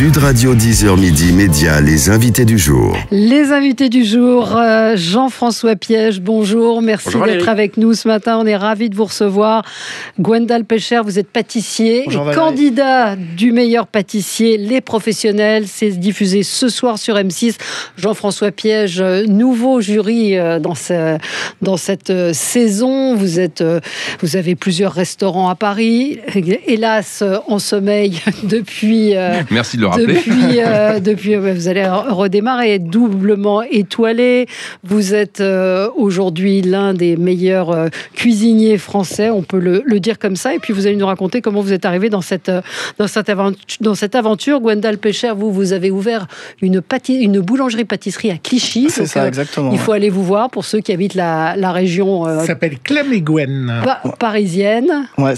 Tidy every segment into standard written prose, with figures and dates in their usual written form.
Sud Radio 10h midi Média, les invités du jour. Les invités du jour, Jean-François Piège, bonjour, merci d'être avec nous ce matin, on est ravis de vous recevoir. Gwendal Pescher, vous êtes pâtissier et candidat du meilleur pâtissier, Les Professionnels, c'est diffusé ce soir sur M6. Jean-François Piège, nouveau jury dans cette saison, vous avez plusieurs restaurants à Paris, hélas en sommeil depuis... Merci de le rappeler. Depuis, vous allez redémarrer, doublement étoilé. Vous êtes aujourd'hui l'un des meilleurs cuisiniers français, on peut le dire comme ça. Et puis vous allez nous raconter comment vous êtes arrivé dans cette aventure. Gwendal Pescher, vous avez ouvert une boulangerie-pâtisserie à Clichy. C'est ça, exactement. Il faut aller vous voir pour ceux qui habitent la région. Ça s'appelle Clem et Gwen. Parisienne. Ouais,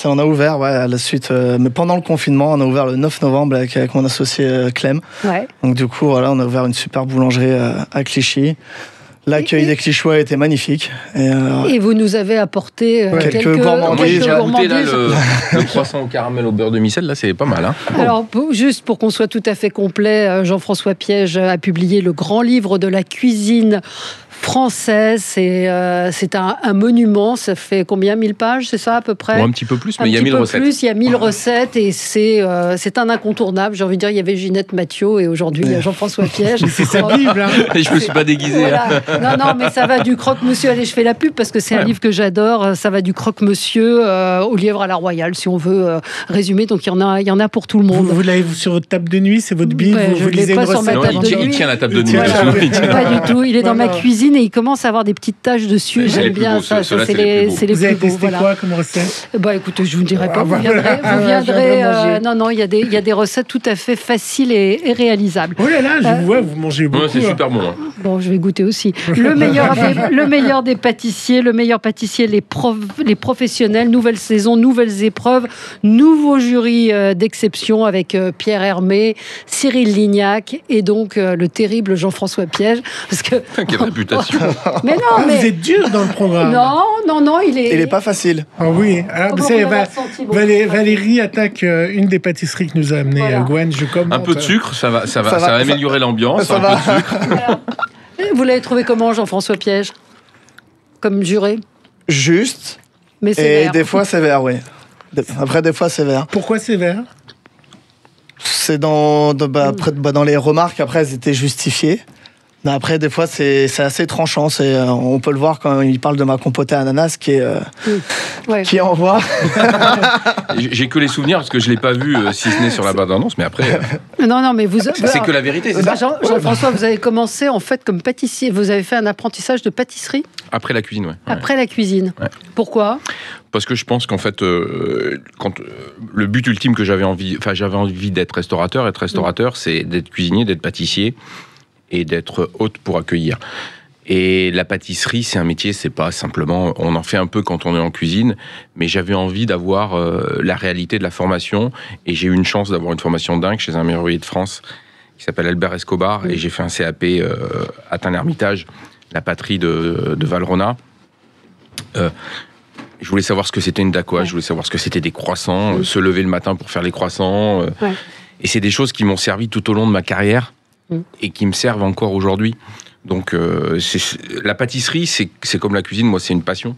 on a ouvert à la suite, mais pendant le confinement, on a ouvert le 9 novembre avec mon associé Clem. Ouais. Donc du coup, voilà, on a ouvert une super boulangerie à Clichy. L'accueil des Clichy était magnifique. Et vous nous avez apporté quelques gourmandises. J'ai goûté là, le croissant au caramel au beurre de micelle, là c'est pas mal. Hein. Alors, juste pour qu'on soit tout à fait complet, Jean-François Piège a publié le grand livre de la cuisine française, c'est un monument, ça fait combien, 1000 pages, c'est ça à peu près? Un petit peu plus, mais il y a 1000 recettes. Il y a 1000 recettes et c'est un incontournable, j'ai envie de dire, il y avait Ginette Mathieu et aujourd'hui il y a Jean-François Piège. C'est sa Bible, hein. Et je me suis pas déguisé. Voilà. Non, mais ça va du croque-monsieur, allez je fais la pub parce que c'est un livre que j'adore, ça va du croque-monsieur au lièvre à la royale, si on veut résumer, donc il y en a pour tout le monde. Vous l'avez sur votre table de nuit, c'est votre Bible, vous lisez une recette? Il tient la table de nuit. Pas du tout, il est dans ma cuisine et il commence à avoir des petites taches dessus. J'aime bien ça. C'est les plus beaux. Vous avez testé quoi comme recette? Écoutez, je vous dirai pas. Vous viendrez. Non, il y a des recettes tout à fait faciles et réalisables. Oh là là, je vous vois, vous mangez beaucoup. Ouais, c'est super bon. Bon, je vais goûter aussi. Le meilleur des pâtissiers, les professionnels, nouvelle saison, nouvelles épreuves, nouveau jury d'exception avec Pierre Hermé, Cyril Lignac et donc le terrible Jean-François Piège. Parce que quelle réputation. Mais non, vous êtes dur dans le programme. Non, il est pas facile. Ah oui. Alors, vous savez, Valérie attaque une des pâtisseries que nous a amené Gwen. Je commente. Un peu de sucre, ça va améliorer l'ambiance. Peu de sucre. Voilà. Vous l'avez trouvé comment, Jean-François Piège, comme juré? Juste. Mais sévère. Et des fois sévère, oui. Après, des fois sévère. Pourquoi sévère? C'est dans les remarques, après, elles étaient justifiées. Mais après, des fois, c'est assez tranchant. On peut le voir quand il parle de ma compotée à ananas qui envoie. J'ai que les souvenirs parce que je ne l'ai pas vu, si ce n'est sur la bande-annonce, mais après. Non, mais vous. C'est que la vérité, c'est ça. Jean-François, vous avez commencé en fait comme pâtissier. Vous avez fait un apprentissage de pâtisserie? Après la cuisine, oui. Après la cuisine. Ouais. Pourquoi? Parce que je pense qu'en fait, quand le but ultime que j'avais envie d'être restaurateur. Être restaurateur, c'est d'être cuisinier, d'être pâtissier et d'être hôte pour accueillir. Et la pâtisserie, c'est un métier, c'est pas simplement... On en fait un peu quand on est en cuisine, mais j'avais envie d'avoir la réalité de la formation, et j'ai eu une chance d'avoir une formation dingue chez un meilleur de France qui s'appelle Albert Escobar, et j'ai fait un CAP à Tain-l'Hermitage, la patrie de Valrhona. Je voulais savoir ce que c'était une dacquoise, je voulais savoir ce que c'était des croissants, se lever le matin pour faire les croissants. Et c'est des choses qui m'ont servi tout au long de ma carrière, et qui me servent encore aujourd'hui. Donc la pâtisserie, c'est comme la cuisine, moi c'est une passion.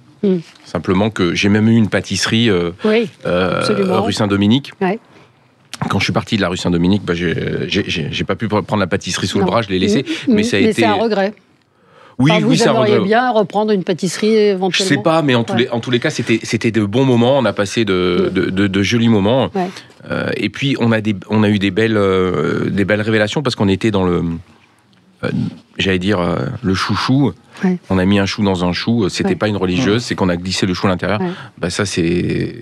Simplement que j'ai même eu une pâtisserie rue Saint-Dominique. Ouais. Quand je suis parti de la rue Saint-Dominique, j'ai pas pu prendre la pâtisserie sous le bras, je l'ai laissée. Mais c'est un regret. Oui, c'est un regret. Vous aimeriez bien reprendre une pâtisserie éventuellement? Je sais pas, mais en tous les cas, c'était de bons moments. On a passé de jolis moments. Ouais. Et puis on a eu des belles révélations parce qu'on était dans le le chouchou. Ouais. On a mis un chou dans un chou. C'était pas une religieuse, c'est qu'on a glissé le chou à l'intérieur. Ouais. Ça, c'est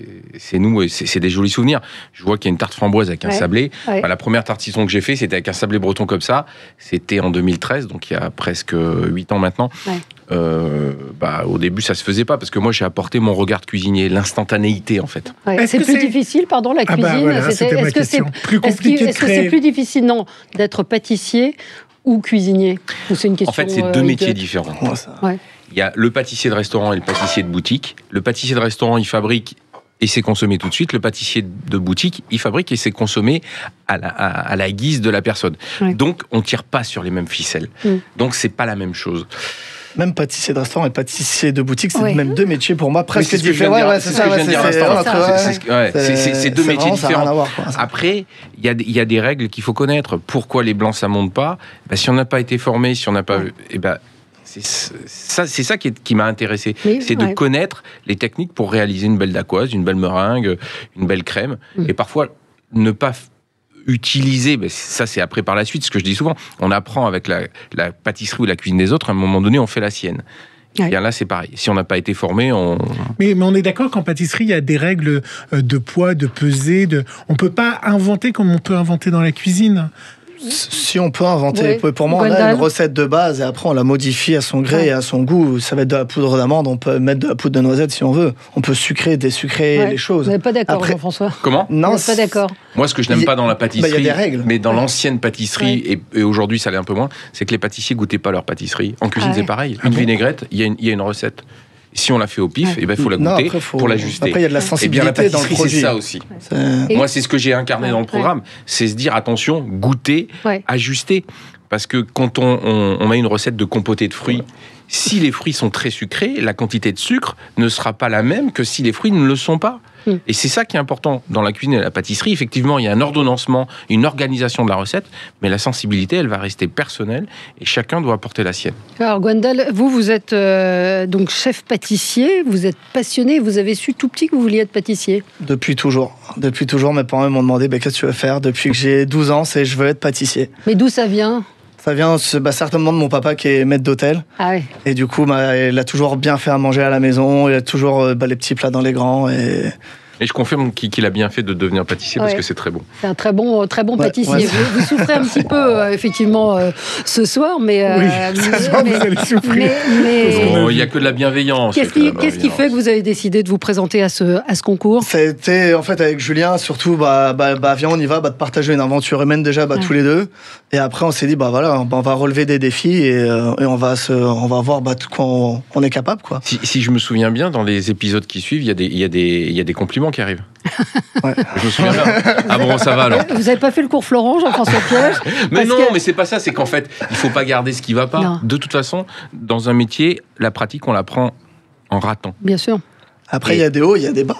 nous, c'est des jolis souvenirs. Je vois qu'il y a une tarte framboise avec un sablé. Ouais. La première tarte citron que j'ai fait, c'était avec un sablé breton comme ça. C'était en 2013, donc il y a presque 8 ans maintenant. Ouais. Au début, ça se faisait pas parce que moi, j'ai apporté mon regard de cuisinier, l'instantanéité en fait. Ouais. C'est plus difficile, la cuisine. Est-ce que c'est plus compliqué? Est-ce que c'est plus difficile, d'être pâtissier ou cuisinier? Ou c'est une question? En fait, c'est deux métiers différents. Ouais. Il y a le pâtissier de restaurant et le pâtissier de boutique. Le pâtissier de restaurant, il fabrique et c'est consommé tout de suite. Le pâtissier de boutique, il fabrique et c'est consommé à la guise de la personne. Ouais. Donc, on tire pas sur les mêmes ficelles. Donc, c'est pas la même chose. Même pâtissier de restaurant et pâtissier de boutique, c'est même deux métiers pour moi presque différents. C'est ce que je viens de dire à l'instant. C'est deux métiers différents. Après, il y a des règles qu'il faut connaître. Pourquoi les blancs ça monte pas ? Si on n'a pas été formé, si on n'a pas, c'est ça qui m'a intéressé. C'est de connaître les techniques pour réaliser une belle dacquoise, une belle meringue, une belle crème, et parfois ne pas utiliser, mais ça c'est après par la suite, ce que je dis souvent, on apprend avec la pâtisserie ou la cuisine des autres, à un moment donné on fait la sienne. Et bien là c'est pareil, si on n'a pas été formé, on... Mais on est d'accord qu'en pâtisserie il y a des règles de poids, de pesée, on peut pas inventer comme on peut inventer dans la cuisine. Si on peut inventer, pour moi on a une recette de base et après on la modifie à son gré et à son goût. Ça va être de la poudre d'amande, on peut mettre de la poudre de noisette si on veut. On peut sucrer, désucrer les choses. Vous n'êtes pas d'accord, Jean-François ? Comment ? Non, pas d'accord. Moi, ce que je n'aime pas dans la pâtisserie, il y a des règles. Mais dans l'ancienne pâtisserie, et aujourd'hui ça l'est un peu moins, c'est que les pâtissiers goûtaient pas leur pâtisserie. En cuisine c'est pareil. Une vinaigrette, il y a une recette. Si on la fait au pif, il faut la goûter pour l'ajuster. Après, il y a de la sensibilité dans le produit. C'est ça aussi. Moi, c'est ce que j'ai incarné dans le programme. C'est se dire, attention, goûter, ajuster. Parce que quand on met une recette de compoté de fruits, si les fruits sont très sucrés, la quantité de sucre ne sera pas la même que si les fruits ne le sont pas. Et c'est ça qui est important dans la cuisine et la pâtisserie. Effectivement, il y a un ordonnancement, une organisation de la recette, mais la sensibilité, elle va rester personnelle et chacun doit apporter la sienne. Alors, Gwendal, vous êtes donc chef pâtissier, vous êtes passionné, vous avez su tout petit que vous vouliez être pâtissier ? Depuis toujours, mes parents m'ont demandé qu'est-ce que tu veux faire ? Depuis que j'ai 12 ans, je veux être pâtissier. Mais d'où ça vient ? Ça vient certainement de mon papa qui est maître d'hôtel. Ah oui. Et du coup, il a toujours bien fait à manger à la maison. Il a toujours les petits plats dans les grands. Et je confirme qu'il a bien fait de devenir pâtissier parce que c'est très bon. C'est un très bon pâtissier. Ouais. Vous souffrez un petit peu, effectivement, ce soir, mais... ce soir, vous allez souffrir. Il n'y a que de la bienveillance. Qu'est-ce qui fait que vous avez décidé de vous présenter à ce concours ? C'était, en fait, avec Julien, surtout, viens, on y va, de partager une aventure humaine déjà, tous les deux. Et après, on s'est dit, on va relever des défis et on va voir de quoi on est capable, quoi. Si je me souviens bien, dans les épisodes qui suivent, il y a des compliments qui arrivent. Je me souviens bien. Ah bon, ça va alors. Vous n'avez pas fait le cours Florent, Jean-François Piège ? Mais non, mais c'est pas ça. C'est qu'en fait, il faut pas garder ce qui va pas. Non. De toute façon, dans un métier, la pratique, on l'apprend en ratant. Bien sûr. Après, il y a des hauts, il y a des bas.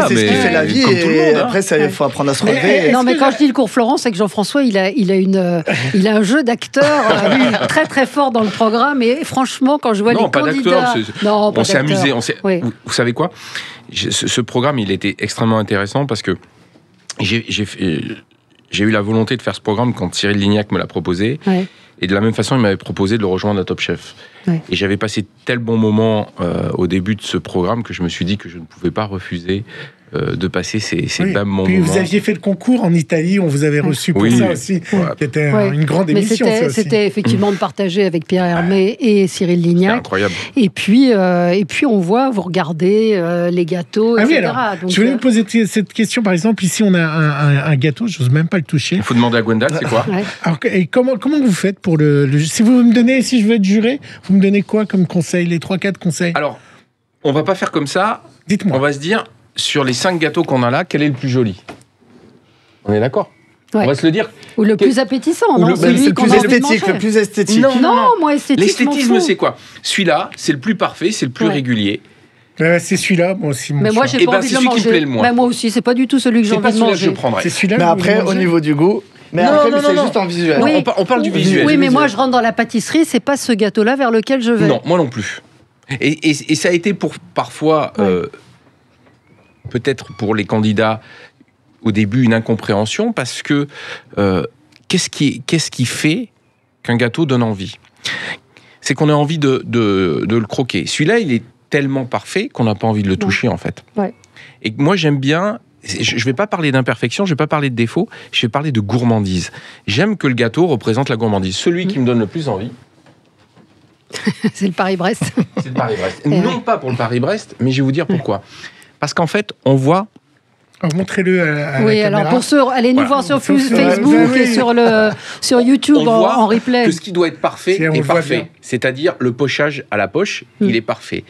C'est ce qui fait la vie. Et après, il faut apprendre à se relever. Non, mais quand je dis le cours Florent, c'est que Jean-François, il a un jeu d'acteur très très fort dans le programme. Et franchement, quand je vois les candidats... On s'est amusé. Vous savez quoi ? Ce programme, il était extrêmement intéressant parce que j'ai eu la volonté de faire ce programme quand Cyril Lignac me l'a proposé. Ouais. Et de la même façon, il m'avait proposé de le rejoindre à Top Chef. Ouais. Et j'avais passé tel bon moment au début de ce programme que je me suis dit que je ne pouvais pas refuser de passer ces mêmes moments. Puis vous aviez fait le concours en Italie, on vous avait reçu pour ça aussi, qui était une grande émission. Mais c'était effectivement de partager avec Pierre Hermé et Cyril Lignac. Incroyable. Et puis on voit, vous regardez les gâteaux, etc. Oui, alors, donc, je voulais vous poser cette question, par exemple, ici on a un gâteau, je n'ose même pas le toucher. Il faut demander à Gwendal, c'est quoi ? Alors, et comment vous faites pour si vous me donnez, si je veux être juré, vous me donnez quoi comme conseil, les 3-4 conseils ? Alors, on va pas faire comme ça. Dites-moi. On va se dire, sur les 5 gâteaux qu'on a là, quel est le plus joli ? On est d'accord ? On va se le dire. Ou le plus appétissant, non ? Celui le plus esthétique, le plus esthétique. Non, moi, esthétique. L'esthétisme, c'est quoi ? Celui-là, c'est le plus parfait, c'est le plus régulier. C'est celui-là, moi aussi. Mais moi, j'ai pas envie de le manger. C'est celui qui me plaît le moins. Mais moi aussi, c'est pas du tout celui que j'ai envie de manger. C'est pas celui-là que je prendrais. C'est celui-là. Mais après, au niveau du goût. Mais après, c'est juste en visuel. Oui. On parle du visuel. Oui, mais moi, je rentre dans la pâtisserie, c'est pas ce gâteau-là vers lequel je vais. Non, moi non plus. Et ça a été parfois, peut-être pour les candidats, au début, une incompréhension, parce que qu'est-ce qui fait qu'un gâteau donne envie ? C'est qu'on a envie de le croquer. Celui-là, il est tellement parfait qu'on n'a pas envie de le toucher, en fait. Ouais. Et moi, j'aime bien... Je ne vais pas parler d'imperfection, je ne vais pas parler de défaut, je vais parler de gourmandise. J'aime que le gâteau représente la gourmandise. Celui qui me donne le plus envie... C'est le Paris-Brest. C'est le Paris-Brest. Non pas pour le Paris-Brest, mais je vais vous dire pourquoi. Parce qu'en fait, on voit... Montrez-le à la caméra. Alors pour ceux, allez nous voir sur Facebook et sur YouTube en replay. Que ce qui doit être parfait est parfait. C'est-à-dire le pochage à la poche, il est parfait.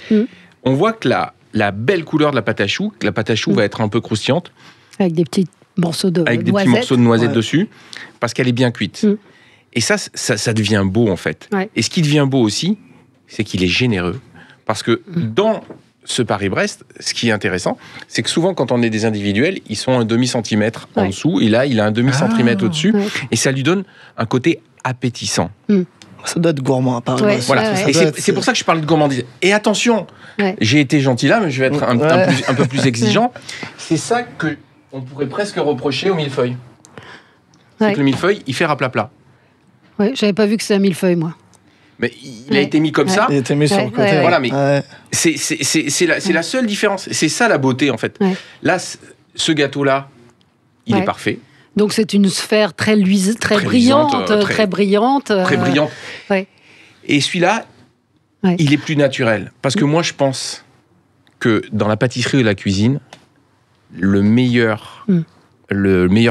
On voit que la belle couleur de la pâte à choux. La pâte à choux va être un peu croustillante. Avec des petits morceaux de noisettes. Avec des petits morceaux de noisettes dessus, parce qu'elle est bien cuite. Et ça devient beau, en fait. Ouais. Et ce qui devient beau aussi, c'est qu'il est généreux. Parce que dans ce Paris-Brest, ce qui est intéressant, c'est que souvent, quand on est des individuels, ils sont un demi-centimètre en dessous, et là, il a un demi-centimètre au-dessus, et ça lui donne un côté appétissant. Ça doit être gourmand à Paris. Ouais. Voilà. Et c'est pour ça que je parle de gourmandise. Et attention, j'ai été gentil là, mais je vais être un peu plus exigeant. C'est ça qu'on pourrait presque reprocher au millefeuille. C'est que le millefeuille, il fait raplat-plat. Ouais, j'avais pas vu que c'était un millefeuille, moi. Mais il a été mis comme ça. Il a été mis sur le côté. Voilà, mais c'est la seule différence. C'est ça la beauté, en fait. Ouais. Là, ce gâteau-là, il est parfait. Donc c'est une sphère très brillante, très brillante. Très brillante. Ouais. Et celui-là, il est plus naturel. Parce que moi, je pense que dans la pâtisserie et la cuisine, le meilleur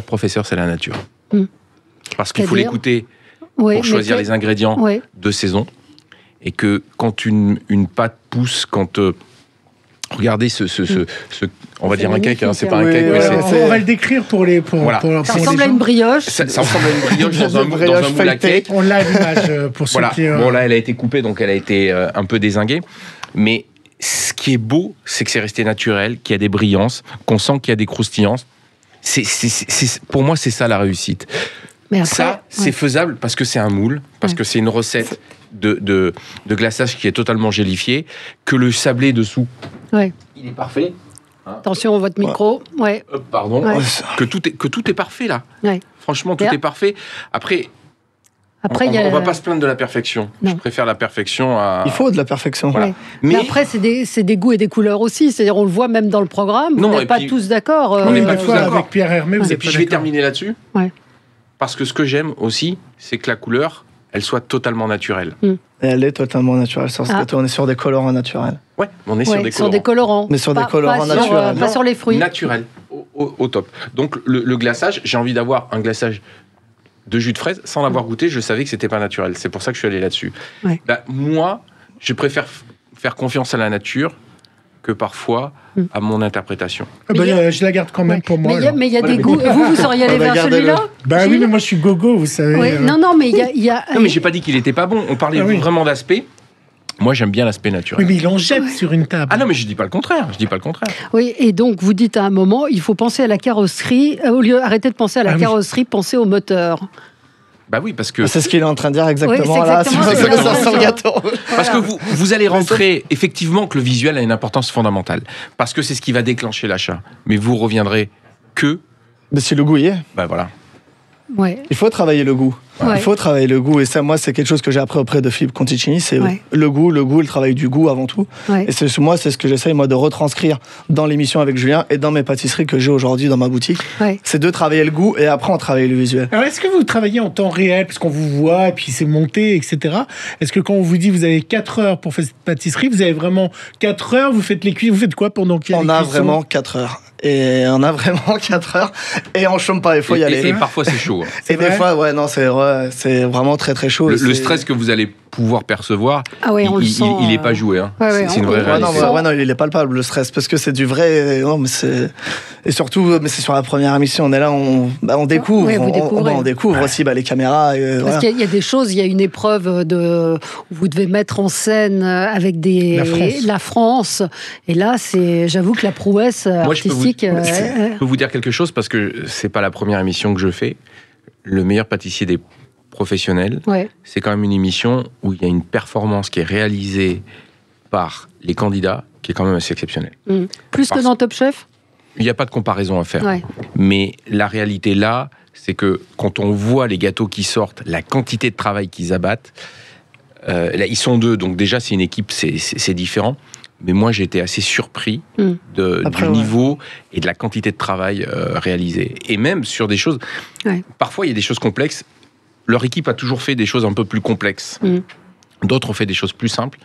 professeur, c'est la nature. Parce qu'il faut l'écouter pour choisir les ingrédients de saison. Et que quand une pâte pousse, quand... regardez on va dire un cake, hein, c'est pas un cake. Mais on va le décrire pour les... ça ressemble à une brioche. Ça ressemble à une brioche dans un moule à cake. On l'a à l'image pour ceux qui... Bon, là, elle a été coupée, donc elle a été un peu dézinguée. Mais ce qui est beau, c'est que c'est resté naturel, qu'il y a des brillances, qu'on sent qu'il y a des croustillances. Pour moi, c'est ça la réussite. Mais après, ça, c'est faisable parce que c'est un moule, parce que c'est une recette de glaçage qui est totalement gélifiée, que le sablé dessous, il est parfait. Hein. Attention, votre micro. Pardon. Que tout est parfait, là. Franchement, tout est parfait. Après on va pas se plaindre de la perfection. Non. Je préfère la perfection à... Il faut de la perfection. Voilà. Mais après, c'est des goûts et des couleurs aussi. C'est-à-dire, on le voit même dans le programme. Vous n'êtes pas tous d'accord. On n'est pas tous d'accord. Avec Pierre Hermé, vous êtes puis je vais terminer là-dessus. Parce que ce que j'aime aussi, c'est que la couleur, elle soit totalement naturelle. Et elle est totalement naturelle sur ce gâteau. On est sur des colorants naturels. Ouais, on est sur des colorants. Mais sur des colorants naturels. Pas sur les fruits. Naturel, au top. Donc le glaçage, j'ai envie d'avoir un glaçage de jus de fraise sans l'avoir goûté. Je savais que c'était pas naturel. C'est pour ça que je suis allé là-dessus. Moi, je préfère faire confiance à la nature que parfois à mon interprétation. Je la garde quand même pour moi. Mais il y a des goûts. Vous seriez allé vers celui-là ? Oui, mais moi je suis gogo, vous savez. Non, mais il y a... Non, mais j'ai pas dit qu'il était pas bon. On parlait vraiment d'aspect. Moi, j'aime bien l'aspect naturel. Oui, mais il en jette sur une table. Ah non, mais je dis pas le contraire. Oui, et donc vous dites à un moment, il faut penser à la carrosserie. Au lieu d'arrêter de penser à la carrosserie, pensez au moteur. Bah oui, parce que... C'est ce qu'il est en train de dire exactement là. C'est exactement sur le gâteau. Parce que vous allez rentrer, effectivement, que le visuel a une importance fondamentale. Parce que c'est ce qui va déclencher l'achat. Mais vous reviendrez que... Mais si le goût y est. Bah voilà. Il faut travailler le goût. Il faut travailler le goût. Et ça, moi, c'est quelque chose que j'ai appris auprès de Philippe Conticini. C'est le goût, le travail du goût avant tout. Et c'est ce que j'essaye, moi, de retranscrire dans l'émission avec Julien et dans mes pâtisseries que j'ai aujourd'hui dans ma boutique. C'est de travailler le goût et après, on travaille le visuel. Alors, est-ce que vous travaillez en temps réel, parce qu'on vous voit, et puis c'est monté, etc. Est-ce que quand on vous dit vous avez 4 heures pour faire cette pâtisserie, vous avez vraiment 4 heures, vous faites les cuissons, vous faites quoi pendant qu'il y a les cuissons ? Vraiment 4 heures. Et on a vraiment 4 heures. Et on chôme pas, il faut y aller. Et parfois, c'est chaud. Et des fois, c'est vraiment très très chaud. Le stress que vous allez pouvoir percevoir, il n'est pas joué. Hein. C'est une vraie réalité. Non, il est palpable, le stress, parce que c'est du vrai. Non, mais et surtout, c'est sur la première émission, on est là, on découvre. On découvre aussi les caméras. Parce qu'il y a des choses, il y a une épreuve où vous devez mettre en scène avec la France. Et là, j'avoue que la prouesse artistique... Je peux vous dire quelque chose, parce que c'est pas la première émission que je fais. Le meilleur pâtissier des professionnels, c'est quand même une émission où il y a une performance qui est réalisée par les candidats qui est quand même assez exceptionnelle. Plus que dans Top Chef ? Il n'y a pas de comparaison à faire. Mais la réalité là, c'est que quand on voit les gâteaux qui sortent, la quantité de travail qu'ils abattent, là, ils sont 2, donc déjà c'est une équipe, c'est différent. Mais moi, j'ai été assez surpris du niveau et de la quantité de travail réalisé. Et même sur des choses... Parfois, il y a des choses complexes. Leur équipe a toujours fait des choses un peu plus complexes. D'autres ont fait des choses plus simples.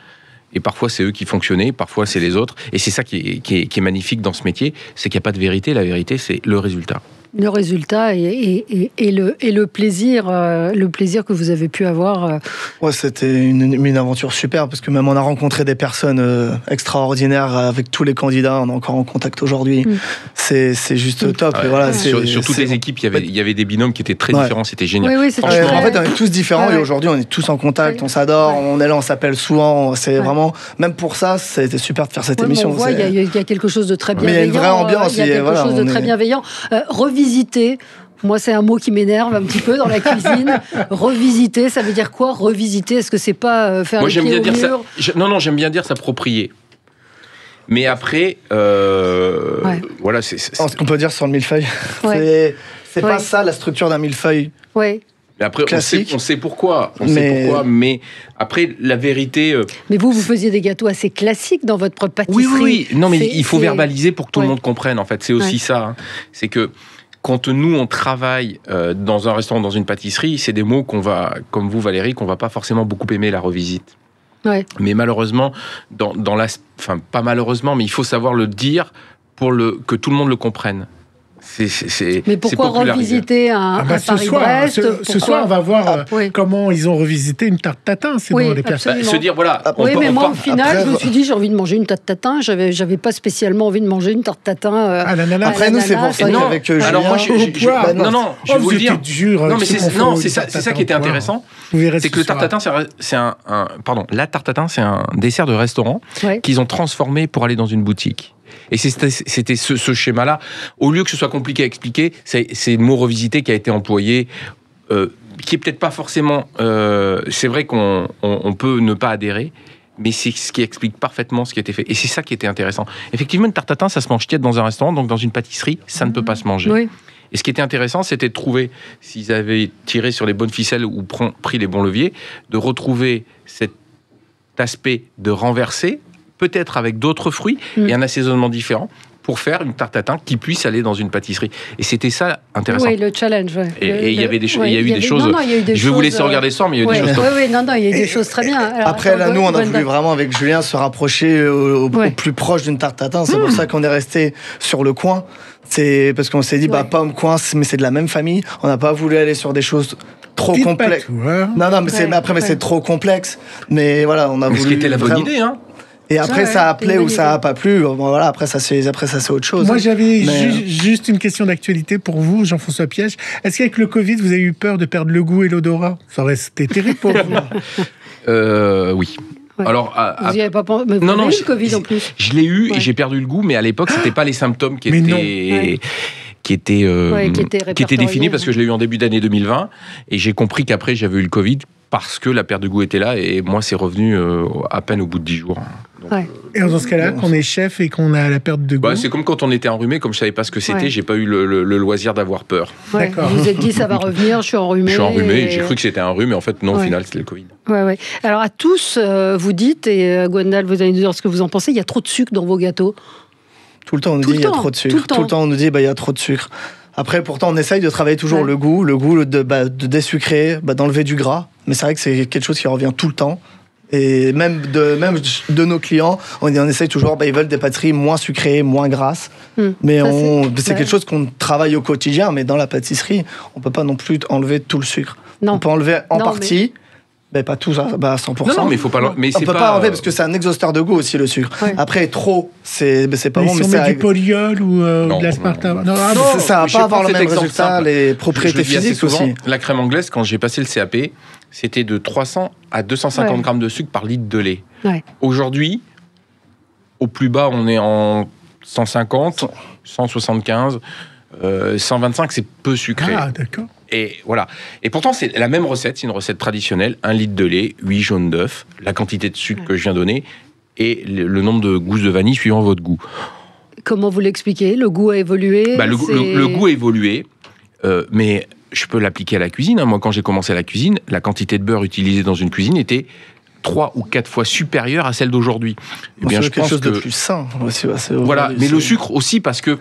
Et parfois, c'est eux qui fonctionnaient, parfois, c'est les autres. Et c'est ça qui est magnifique dans ce métier, c'est qu'il n'y a pas de vérité. La vérité, c'est le résultat. Le résultat et le plaisir que vous avez pu avoir. Ouais, c'était une aventure super parce que même on a rencontré des personnes extraordinaires avec tous les candidats. On est encore en contact aujourd'hui. C'est juste top. Ouais. Et voilà, sur toutes les équipes, il y avait des binômes qui étaient très différents. C'était génial. Oui, franchement, en fait, on est tous différents et aujourd'hui, on est tous en contact. On s'adore. On est là, on s'appelle souvent. C'est vraiment, même pour ça, ça a été super de faire cette émission. On voit, il y a quelque chose de très bienveillant. Il y a une vraie ambiance. Il y a quelque chose de très bienveillant. Revisiter. Moi, c'est un mot qui m'énerve un petit peu dans la cuisine. Revisiter, ça veut dire quoi? Revisiter, est-ce que c'est pas faire les pieds au mur? Non, j'aime bien dire s'approprier. Mais après, voilà, ce qu'on peut dire sur le millefeuille, c'est pas ça la structure d'un millefeuille. Oui. Mais après, on sait pourquoi. Mais après, la vérité. Mais vous faisiez des gâteaux assez classiques dans votre pâtisserie. Oui. Non, mais il faut verbaliser pour que tout le monde comprenne. En fait, c'est aussi ça. Hein. C'est que quand nous, on travaille dans un restaurant, dans une pâtisserie, c'est des mots qu'on va, comme vous, Valérie, qu'on va pas forcément beaucoup aimer la revisite. Ouais. Mais malheureusement, enfin, pas malheureusement, mais il faut savoir le dire pour que tout le monde le comprenne. Mais pourquoi revisiter un Paris-Brest? Ce soir, on va voir comment ils ont revisité une tarte tatin. C'est dans les personnes. Se dire, voilà. Mais moi, au final, je me suis dit, j'ai envie de manger une tarte tatin. J'avais pas spécialement envie de manger une tarte tatin. Après, nous, c'est pour ça qu'avec Julien. Alors, moi, je vais vous le dire. Non, mais c'est ça qui était intéressant. C'est que le tarte tatin, la tarte tatin, c'est un dessert de restaurant qu'ils ont transformé pour aller dans une boutique. Et c'était ce schéma-là. Au lieu que ce soit compliqué à expliquer, c'est le mot revisité qui a été employé, qui est peut-être pas forcément... c'est vrai qu'on peut ne pas adhérer, mais c'est ce qui explique parfaitement ce qui a été fait. Et c'est ça qui était intéressant. Effectivement, une tarte tatin, ça se mange tiède dans un restaurant, donc dans une pâtisserie, ça ne peut pas se manger. Oui. Et ce qui était intéressant, c'était de trouver, s'ils avaient tiré sur les bonnes ficelles ou pris les bons leviers, de retrouver cet aspect de renverser, peut-être avec d'autres fruits et un assaisonnement différent, pour faire une tarte tatin qui puisse aller dans une pâtisserie. Et c'était ça intéressant. Oui, le challenge. Et il y avait des choses. Il y a eu des choses. Je vais vous laisser regarder ça, mais il y a eu des choses. Oui, il y a eu des choses très bien. Alors, après, là, nous, on a voulu vraiment avec Julien se rapprocher au plus proche d'une tarte tatin. C'est pour ça qu'on est resté sur le coin. C'est parce qu'on s'est dit, pomme, coin, mais c'est de la même famille. On n'a pas voulu aller sur des choses trop complexes. Non, mais c'est trop complexe. Mais voilà, on a voulu. Ce qui était la bonne idée, hein. Et après, ça a plu ou ça a pas plu. Bon, voilà, après, ça c'est autre chose. Moi, j'avais juste une question d'actualité pour vous, Jean-François Piège. Est-ce qu'avec le Covid, vous avez eu peur de perdre le goût et l'odorat? Ça aurait été terrible pour vous. Oui. Alors, vous n'y avez pas pensé? Mais vous avez eu le Covid en plus. Je l'ai eu et j'ai perdu le goût, mais à l'époque, c'était pas les symptômes qui étaient définis, parce que je l'ai eu en début d'année 2020 et j'ai compris qu'après, j'avais eu le Covid parce que la perte de goût était là et moi, c'est revenu à peine au bout de 10 jours. Donc, et dans ce cas-là, qu'on est chef et qu'on a la perte de goût. C'est comme quand on était enrhumé, comme je savais pas ce que c'était, j'ai pas eu le loisir d'avoir peur. D'accord. Vous vous êtes dit, ça va revenir, je suis enrhumé. Je suis enrhumé, j'ai cru que c'était un rhume, mais en fait, non, au final, c'était le Covid. Alors, à tous, vous dites, et Gwendal, vous allez nous dire ce que vous en pensez, il y a trop de sucre dans vos gâteaux. Tout le temps, on nous dit, il y a trop de sucre. Tout le temps, on nous dit, il y a trop de sucre. Après, pourtant, on essaye de travailler toujours le goût de désucrer, d'enlever du gras. Mais c'est vrai que c'est quelque chose qui revient tout le temps. Et même de nos clients, on essaye toujours, ils veulent des pâtisseries moins sucrées, moins grasses. Mais c'est quelque chose qu'on travaille au quotidien, mais dans la pâtisserie, on ne peut pas non plus enlever tout le sucre. Non. On peut enlever en partie, mais pas tout à 100%. Non, mais il faut pas. Mais on peut pas enlever parce que c'est un exhausteur de goût aussi, le sucre. Après, trop, c'est pas bon. Mais si on met du polyol ou de l'aspartame, ça va pas avoir le même résultat, les propriétés physiques aussi. La crème anglaise, quand j'ai passé le CAP, c'était de 300 à 250 grammes de sucre par litre de lait. Aujourd'hui, au plus bas, on est en 150, 175, 125, c'est peu sucré. Ah, d'accord. Et voilà. Et pourtant, c'est la même recette, c'est une recette traditionnelle. 1 litre de lait, 8 jaunes d'œufs, la quantité de sucre que je viens de donner et le nombre de gousses de vanille suivant votre goût. Comment vous l'expliquez? Le goût a évolué? Le goût a évolué, mais je peux l'appliquer à la cuisine. Moi, quand j'ai commencé la cuisine, la quantité de beurre utilisée dans une cuisine était 3 ou 4 fois supérieure à celle d'aujourd'hui. C'est quelque chose de plus sain. Voilà, mais le sucre aussi, parce que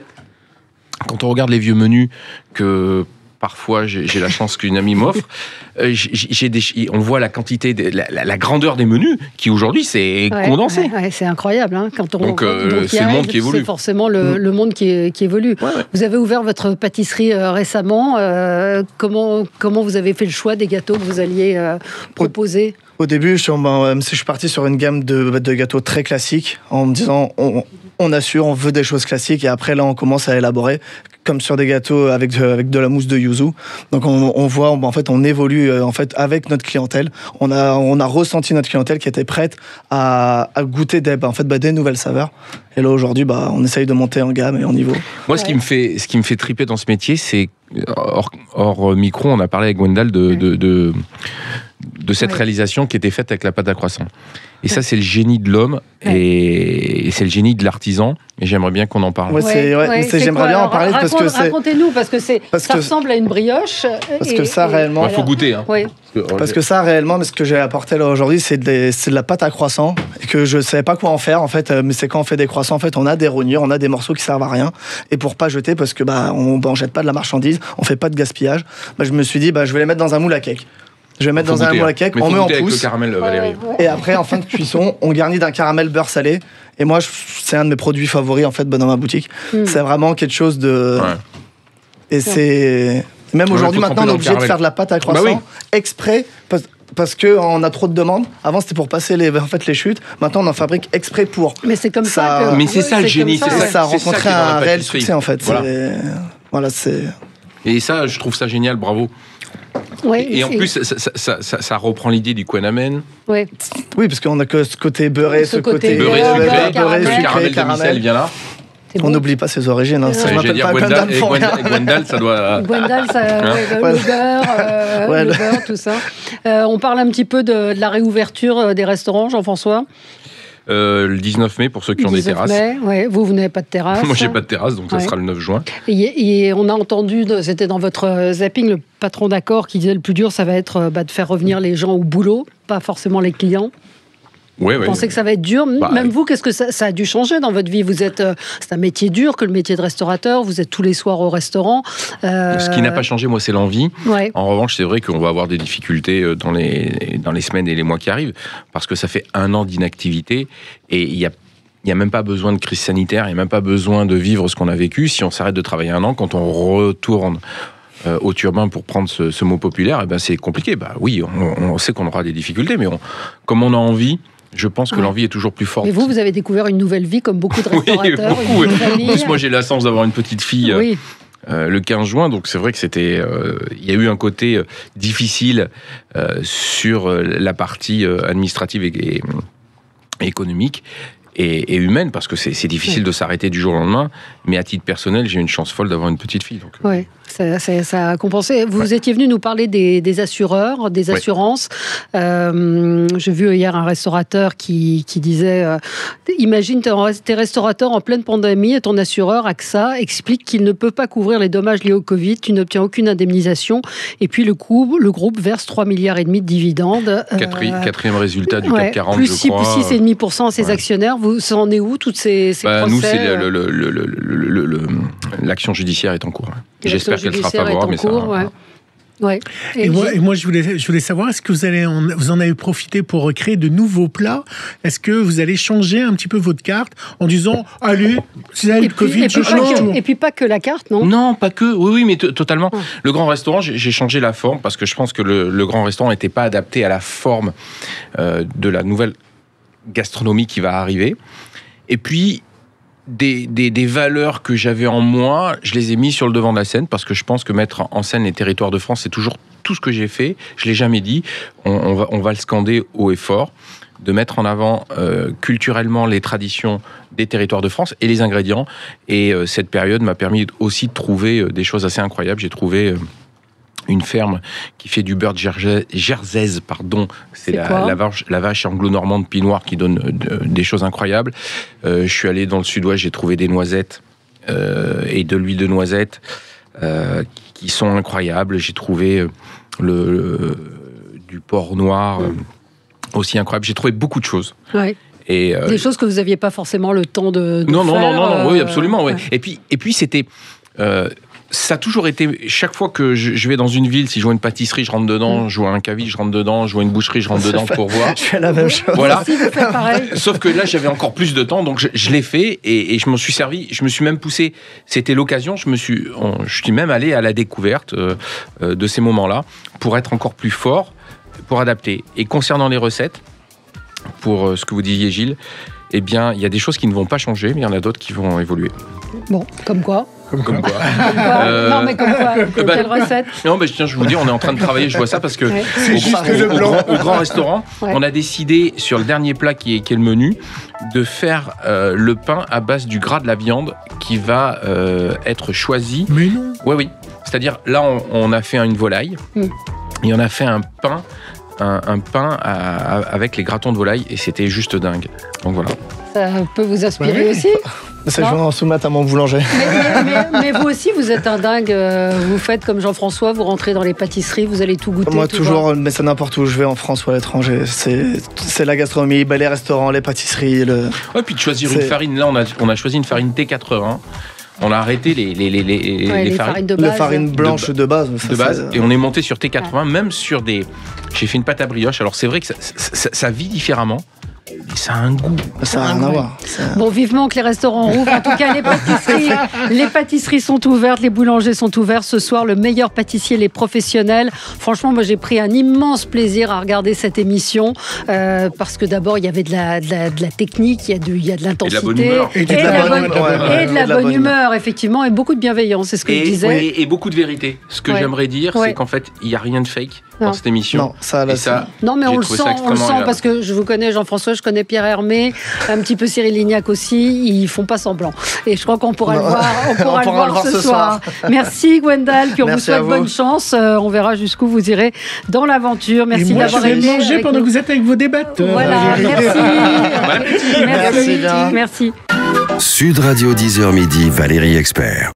quand on regarde les vieux menus que parfois j'ai la chance qu'une amie m'offre. On voit la quantité, la grandeur des menus qui aujourd'hui c'est condensé. C'est incroyable. Hein, quand on, donc c'est le monde qui évolue. C'est forcément le monde qui évolue. Ouais. Vous avez ouvert votre pâtisserie récemment. Comment vous avez fait le choix des gâteaux que vous alliez proposer ? Au début, je suis parti sur une gamme de gâteaux très classiques en me disant on assure, on veut des choses classiques et après là on commence à élaborer comme sur des gâteaux avec de la mousse de yuzu. Donc on voit, en fait on évolue en fait avec notre clientèle. On a ressenti notre clientèle qui était prête à goûter des nouvelles saveurs. Et là aujourd'hui on essaye de monter en gamme et en niveau. Moi ce qui me fait triper dans ce métier, c'est hors micro, on a parlé avec Gwendal de cette réalisation qui était faite avec la pâte à croissant. Et ça, c'est le génie de l'homme et c'est le génie de l'artisan. Et j'aimerais bien qu'on en parle. J'aimerais bien en parler parce que racontez-nous, parce que ça ressemble à une brioche. Parce que ça, réellement... Il faut goûter. Hein. Oui. Parce que ça, réellement, ce que j'ai apporté là aujourd'hui, c'est de la pâte à croissant et que je ne savais pas quoi en faire, en fait. Mais c'est quand on fait des croissants, en fait, on a des rognures, on a des morceaux qui servent à rien. Et pour pas jeter, parce que on jette pas de la marchandise, on fait pas de gaspillage, je me suis dit, je vais les mettre dans un moule à cake. Je vais mettre dans un moule à cake, on met en pousse. Le caramel, Valérie. Et après, en fin de cuisson, on garnit d'un caramel beurre salé. Et moi, c'est un de mes produits favoris en fait dans ma boutique. C'est vraiment quelque chose de. Ouais. Et c'est même aujourd'hui, maintenant, on est obligé de faire de la pâte à croissant exprès parce que on a trop de demandes. Avant, c'était pour passer les chutes. Maintenant, on en fabrique exprès pour. Mais c'est comme ça. Mais c'est ça le génie. Ça a rencontré un réel succès en fait. Voilà, c'est. Et ça, je trouve ça génial. Bravo. Ouais, et en plus, ça reprend l'idée du Quenamen. Oui, parce qu'on a que ce côté beurré, ce côté beurré, sucré, caramel vient là. On n'oublie pas ses origines. Hein. Je m'appelle pas Gwendal, ça doit... Gwendal, le beurre, tout ça. On parle un petit peu de la réouverture des restaurants, Jean-François. Le 19 mai pour ceux qui ont des terrasses. Vous n'avez pas de terrasse. Moi, j'ai pas de terrasse, donc ça sera le 9 juin. Et on a entendu, c'était dans votre zapping, le patron d'Accor qui disait le plus dur, ça va être de faire revenir les gens au boulot, pas forcément les clients. Vous pensez que ça va être dur? Même vous, qu'est-ce que ça a dû changer dans votre vie? C'est un métier dur que le métier de restaurateur. Vous êtes tous les soirs au restaurant. Ce qui n'a pas changé, moi, c'est l'envie. Ouais. En revanche, c'est vrai qu'on va avoir des difficultés dans les semaines et les mois qui arrivent, parce que ça fait 1 an d'inactivité et il y a même pas besoin de crise sanitaire, il n'y a même pas besoin de vivre ce qu'on a vécu. Si on s'arrête de travailler 1 an, quand on retourne au turbin, pour prendre ce mot populaire, c'est compliqué. Oui, on sait qu'on aura des difficultés, mais comme on a envie... Je pense que l'envie est toujours plus forte. Mais vous avez découvert une nouvelle vie, comme beaucoup de restaurateurs. Oui, en plus, moi, j'ai la chance d'avoir une petite fille le 15 juin, donc c'est vrai que c'était... Il y a eu un côté difficile sur la partie administrative et économique et humaine, parce que c'est difficile de s'arrêter du jour au lendemain, mais à titre personnel, j'ai une chance folle d'avoir une petite fille. Oui, ça a compensé. Vous étiez venu nous parler des assureurs, des assurances. J'ai vu hier un restaurateur qui disait imagine, t'es restaurateur en pleine pandémie et ton assureur, AXA, explique qu'il ne peut pas couvrir les dommages liés au Covid, tu n'obtiens aucune indemnisation, et puis le groupe verse 3,5 milliards de dividendes. Quatrième résultat du CAC 40, plus je crois. Plus 6,5% à ses actionnaires. Ça en est où, toutes ces procès? Nous, c'est l'action judiciaire est en cours. J'espère qu'elle sera favorable, mais ça... Ouais. Et moi, je voulais savoir, est-ce que vous en avez profité pour créer de nouveaux plats? Est-ce que vous allez changer un petit peu votre carte en disant, allez, c'est le Covid, je change tout? Et puis pas que la carte, non? Non, pas que. Oui, mais totalement. Le grand restaurant, j'ai changé la forme parce que je pense que le grand restaurant n'était pas adapté à la forme de la nouvelle gastronomie qui va arriver. Et puis, des valeurs que j'avais en moi, je les ai mis sur le devant de la scène, parce que je pense que mettre en scène les territoires de France, c'est toujours tout ce que j'ai fait. Je ne l'ai jamais dit. On va le scander haut et fort, de mettre en avant culturellement les traditions des territoires de France et les ingrédients. Et cette période m'a permis aussi de trouver des choses assez incroyables. J'ai trouvé... une ferme qui fait du beurre de jerseys, c'est la vache anglo-normande Pinot Noir qui donne des choses incroyables. Je suis allé dans le sud-ouest, j'ai trouvé des noisettes et de l'huile de noisette qui sont incroyables. J'ai trouvé du porc noir aussi incroyable. J'ai trouvé beaucoup de choses. Ouais. Et des choses que vous n'aviez pas forcément le temps de non, faire. Non, oui, absolument. Ouais. Et puis c'était... ça a toujours été, chaque fois que je vais dans une ville, si je vois une pâtisserie, je rentre dedans, je vois un cavi, je rentre dedans, je vois une boucherie, je rentre dedans pour voir. Je fais la même chose. Voilà. Si, vous faites pareil. Sauf que là, j'avais encore plus de temps, donc je l'ai fait et je m'en suis servi. Je me suis même poussé. C'était l'occasion. Je suis même allé à la découverte de ces moments-là pour être encore plus fort, pour adapter. Et concernant les recettes, pour ce que vous disiez, Gilles, eh bien, il y a des choses qui ne vont pas changer, mais il y en a d'autres qui vont évoluer. Bon, comme quoi Comme quoi. Non, mais comme quoi quelle recette? Non, mais tiens, je vous dis, on est en train de travailler, je vois ça, parce que au grand restaurant, on a décidé, sur le dernier plat qui est le menu, de faire le pain à base du gras de la viande qui va être choisi. Mais non. Oui. C'est-à-dire, là, on a fait une volaille, et on a fait un pain avec les gratons de volaille, et c'était juste dingue. Donc voilà. Ça peut vous inspirer aussi? C'est je vais en soumettre à mon boulanger. Mais vous aussi, vous êtes un dingue. Vous faites comme Jean-François, vous rentrez dans les pâtisseries, vous allez tout goûter. Moi, tout toujours, voir. mais c'est n'importe où je vais en France ou à l'étranger. C'est la gastronomie, les restaurants, les pâtisseries. Ouais, puis de choisir une farine. Là, on a choisi une farine T80. On a arrêté les farines de base. Les farines blanches de base. Et on est monté sur T80, même sur des... J'ai fait une pâte à brioche. Alors, c'est vrai que ça vit différemment. Mais ça a un goût. Ça n'a rien à voir. Bon, vivement que les restaurants rouvrent. En tout cas, les pâtisseries sont ouvertes, les boulangers sont ouverts. Ce soir, le meilleur pâtissier, les professionnels. Franchement, moi, j'ai pris un immense plaisir à regarder cette émission parce que d'abord, il y avait de la technique, il y a de l'intensité. Et de la bonne humeur, effectivement, et beaucoup de bienveillance, c'est ce que je disais. Et beaucoup de vérité. Ce que j'aimerais dire, c'est qu'en fait, il n'y a rien de fake dans cette émission. Non, ça, non, mais on le sent parce que je vous connais, Jean-François, je connais Pierre Hermé, un petit peu Cyril Lignac aussi, ils font pas semblant. Et je crois qu'on pourra le voir ce soir. Merci Gwendal, puis on vous souhaite bonne chance. On verra jusqu'où vous irez dans l'aventure. Merci d'avoir été manger pendant que vous êtes avec vos débatteurs. Voilà, merci. Merci. Merci. Sud Radio 10h midi, Valérie Expert.